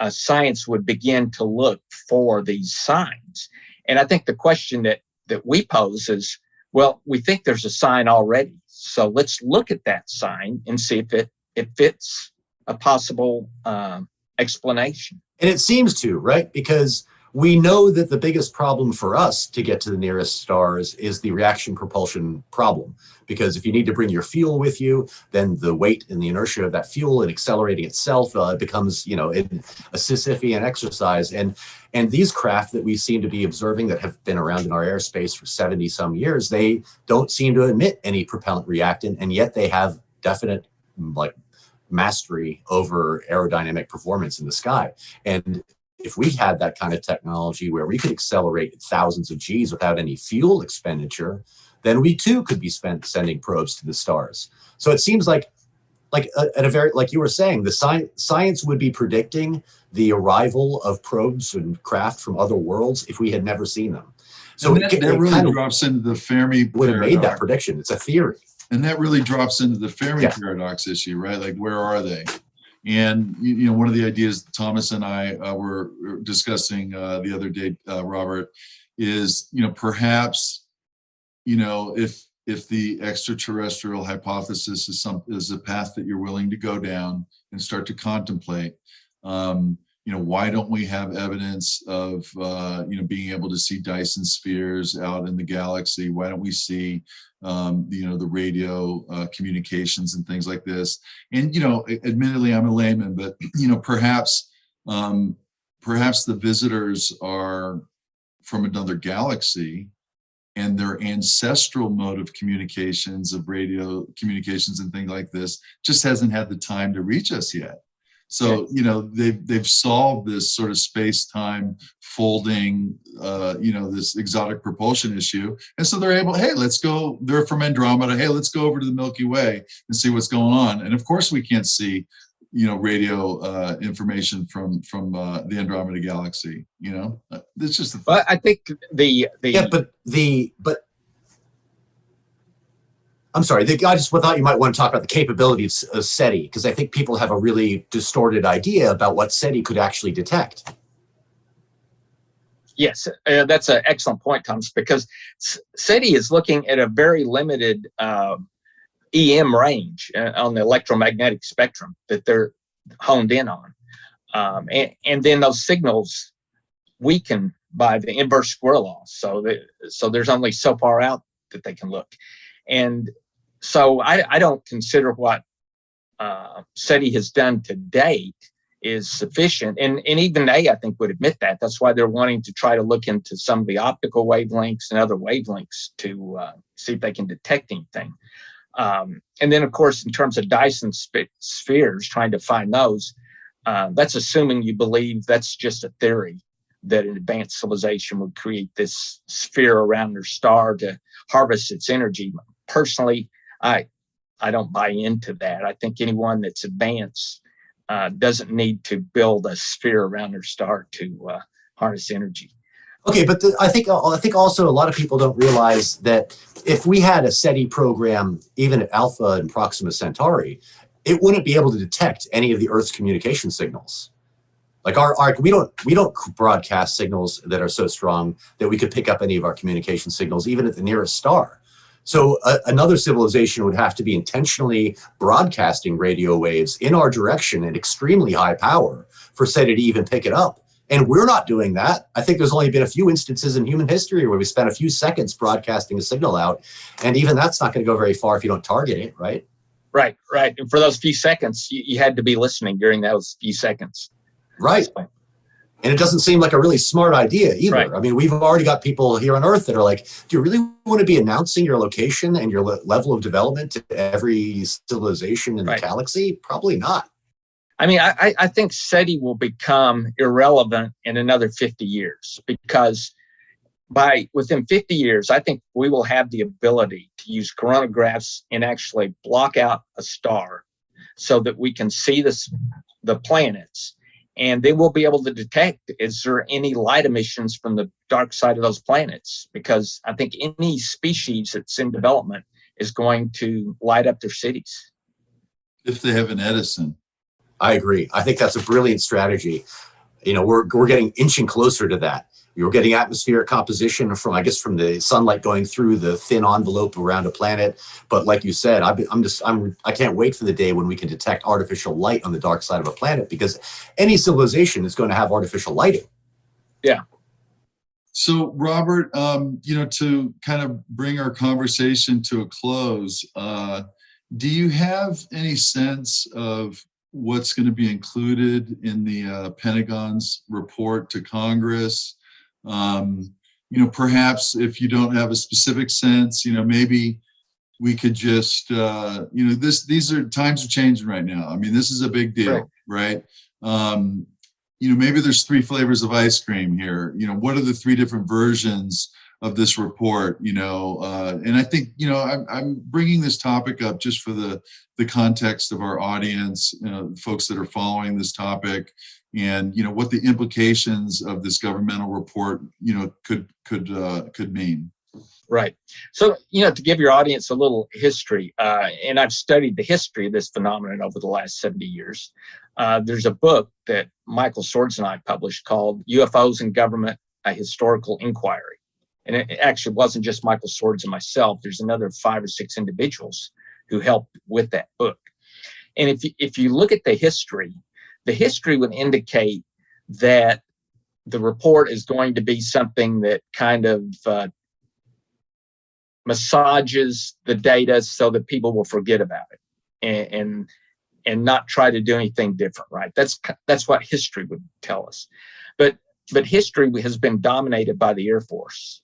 science would begin to look for these signs. And I think the question that we pose is, well, we think there's a sign already. So let's look at that sign and see if it fits a possible explanation. And it seems to, right? Because we know that the biggest problem for us to get to the nearest stars is the reaction propulsion problem. Because if you need to bring your fuel with you, then the weight and the inertia of that fuel and accelerating itself becomes, a Sisyphean exercise. And these craft that we seem to be observing that have been around in our airspace for 70 some years, they don't seem to emit any propellant reactant, and yet they have definite mastery over aerodynamic performance in the sky. And if we had that kind of technology where we could accelerate thousands of Gs without any fuel expenditure, then we too could be sending probes to the stars. So it seems like at a very, like you were saying, the science would be predicting the arrival of probes and craft from other worlds if we had never seen them. So that really drops into the Fermi paradox. Would have made that prediction. It's a theory. And that really drops into the Fermi paradox issue, right? Like, where are they? And, one of the ideas Thomas and I were discussing the other day, Robert, is, perhaps, if the extraterrestrial hypothesis is a path that you're willing to go down and start to contemplate, why don't we have evidence of, being able to see Dyson spheres out in the galaxy? Why don't we see, the radio communications and things like this? And, admittedly, I'm a layman, but, perhaps the visitors are from another galaxy, and their ancestral mode of communications, of radio communications and things like this, just hasn't had the time to reach us yet. So, they've solved this sort of space-time folding, this exotic propulsion issue. And so they're able, hey, let's go, they're from Andromeda, hey, let's go over to the Milky Way and see what's going on. And of course we can't see, radio information from the Andromeda galaxy, it's just But I think but I'm sorry, I just thought you might want to talk about the capabilities of SETI, because I think people have a really distorted idea about what SETI could actually detect. Yes, that's an excellent point, Thomas, because SETI is looking at a very limited EM range on the electromagnetic spectrum that they're honed in on. And then those signals weaken by the inverse square law. So there's only so far out that they can look. And so I don't consider what SETI has done to date is sufficient. And even they, I think, would admit that. That's why they're wanting to try to look into some of the optical wavelengths and other wavelengths to see if they can detect anything. And then, of course, in terms of Dyson spheres, trying to find those, that's assuming you believe that's just a theory, that an advanced civilization would create this sphere around their star to harvest its energy. Personally, I don't buy into that. I think anyone that's advanced doesn't need to build a sphere around their star to harness energy. Okay, but I think also a lot of people don't realize that if we had a SETI program, even at Alpha and Proxima Centauri, it wouldn't be able to detect any of the Earth's communication signals. Like we don't broadcast signals that are so strong that we could pick up any of our communication signals, even at the nearest star. So another civilization would have to be intentionally broadcasting radio waves in our direction at extremely high power for SETI to even pick it up. And we're not doing that. I think there's only been a few instances in human history where we spent a few seconds broadcasting a signal out. And even that's not going to go very far if you don't target it, right? Right. And for those few seconds, you had to be listening during those few seconds. Right. And it doesn't seem like a really smart idea either. Right. I mean, we've already got people here on Earth that are like, do you really want to be announcing your location and your level of development to every civilization in the galaxy? Probably not. I mean, I think SETI will become irrelevant in another 50 years because within 50 years, I think we will have the ability to use coronagraphs and actually block out a star so that we can see the planets. And they will be able to detect, is there any light emissions from the dark side of those planets? Because I think any species that's in development is going to light up their cities. If they have an Edison. I agree. I think that's a brilliant strategy. You know, we're getting inching closer to that. You're getting atmospheric composition from the sunlight going through the thin envelope around a planet. But like you said, I can't wait for the day when we can detect artificial light on the dark side of a planet, because any civilization is going to have artificial lighting. Yeah. So Robert, to kind of bring our conversation to a close, do you have any sense of what's going to be included in the Pentagon's report to Congress? Perhaps if you don't have a specific sense, maybe we could just, times are changing right now. I mean, this is a big deal, right? Maybe there's 3 flavors of ice cream here. What are the 3 different versions of this report? And I think, I'm bringing this topic up just for the context of our audience, folks that are following this topic, and what the implications of this governmental report could mean. Right. So to give your audience a little history, and I've studied the history of this phenomenon over the last 70 years. There's a book that Michael Swords and I published called UFOs and Government: A Historical Inquiry. And it actually wasn't just Michael Swords and myself. There's another 5 or 6 individuals who helped with that book. And if you look at the history would indicate that the report is going to be something that kind of massages the data so that people will forget about it and not try to do anything different, right? That's what history would tell us. But history has been dominated by the Air Force.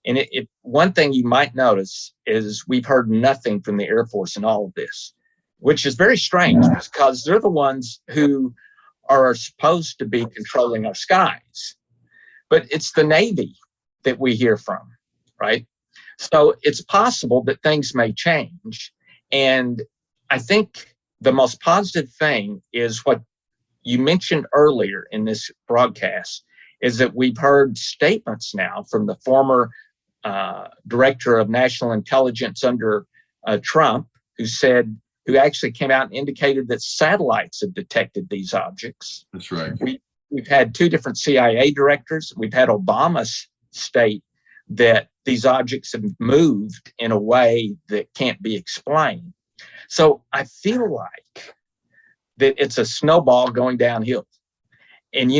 And one thing you might notice is we've heard nothing from the Air Force in all of this, which is very strange because they're the ones who are supposed to be controlling our skies. But it's the Navy that we hear from, right? So it's possible that things may change. And I think the most positive thing is what you mentioned earlier in this broadcast, is that we've heard statements now from the former director of national intelligence under Trump, who actually came out and indicated that satellites have detected these objects. That's right. We've had 2 different CIA directors. We've had Obama state that these objects have moved in a way that can't be explained. So I feel like that it's a snowball going downhill. And,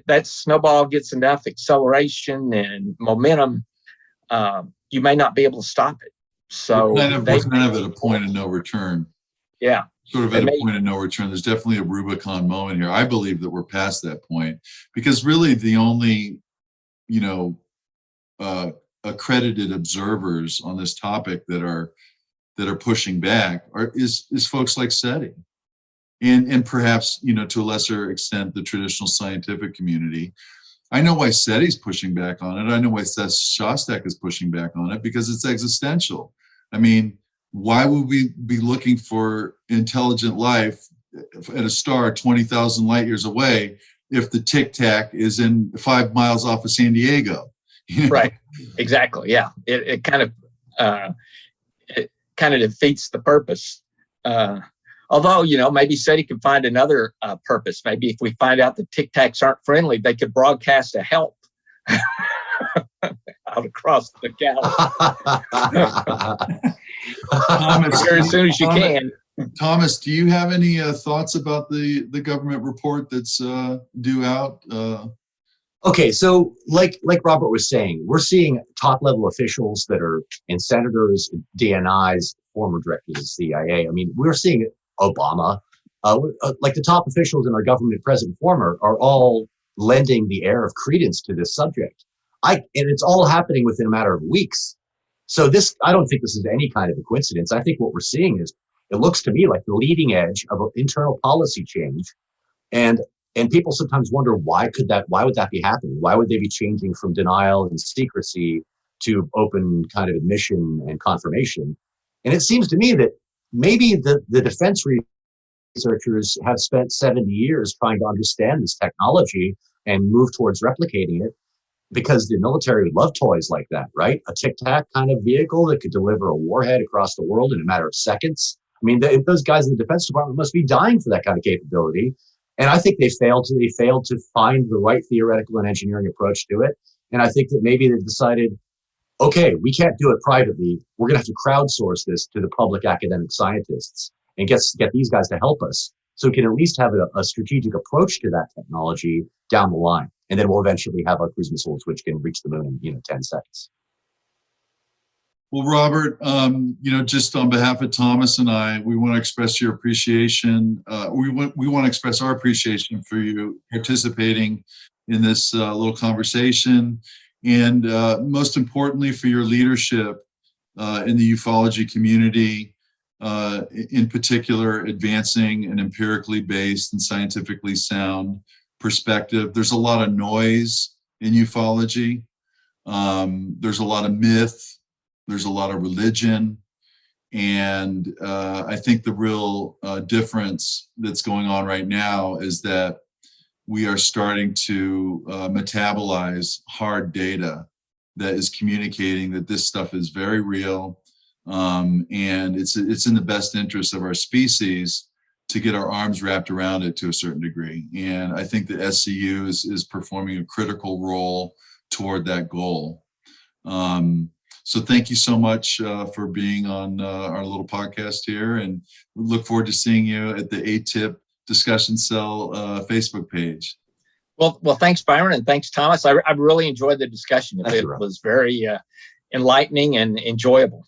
that snowball gets enough acceleration and momentum, you may not be able to stop it. So we're kind of at a point of no return. Yeah. sort of at a point of no return. There's definitely a Rubicon moment here. I believe that we're past that point, because really the only, accredited observers on this topic that are pushing back is folks like SETI, and perhaps, to a lesser extent, the traditional scientific community. I know why SETI's pushing back on it. I know why Shostak is pushing back on it, because it's existential. I mean, why would we be looking for intelligent life at a star 20,000 light years away if the Tic Tac is in 5 miles off of San Diego? Right. Exactly. Yeah. It kind of defeats the purpose. Although, maybe SETI can find another purpose. Maybe if we find out the Tic Tacs aren't friendly, they could broadcast a help out across the galaxy. Thomas, as soon as you can. Thomas, do you have any thoughts about the government report that's due out? Okay, so like Robert was saying, we're seeing top level officials that are in senators, DNIs, former directors of the CIA. I mean, we're seeing Obama, like the top officials in our government, present and former, are all lending the air of credence to this subject. And it's all happening within a matter of weeks. So I don't think this is any kind of a coincidence. I think what we're seeing is, it looks to me like the leading edge of an internal policy change. And people sometimes wonder, why would that be happening? Why would they be changing from denial and secrecy to open kind of admission and confirmation? And it seems to me that maybe the defense researchers have spent 70 years trying to understand this technology and move towards replicating it, because the military would love toys like that, right? A Tic Tac kind of vehicle that could deliver a warhead across the world in a matter of seconds. I mean, those guys in the Defense Department must be dying for that kind of capability. And I think they failed to find the right theoretical and engineering approach to it. And I think that maybe they decided, okay, we can't do it privately. We're going to have to crowdsource this to the public academic scientists and get these guys to help us, so we can at least have a strategic approach to that technology down the line. And then we'll eventually have our cruise missiles, which can reach the moon in 10 seconds. Well, Robert, just on behalf of Thomas and I, we want to express your appreciation. We want to express our appreciation for you participating in this little conversation, and most importantly, for your leadership in the ufology community, in particular, advancing an empirically based and scientifically sound perspective. There's a lot of noise in ufology. There's a lot of myth. There's a lot of religion. And I think the real difference that's going on right now is that we are starting to metabolize hard data that is communicating that this stuff is very real, and it's in the best interest of our species to get our arms wrapped around it to a certain degree. And I think the SCU is performing a critical role toward that goal. So thank you so much for being on our little podcast here, and we look forward to seeing you at the ATIP Discussion Cell Facebook page. Well, thanks, Byron, and thanks, Thomas. I really enjoyed the discussion. It was very enlightening and enjoyable.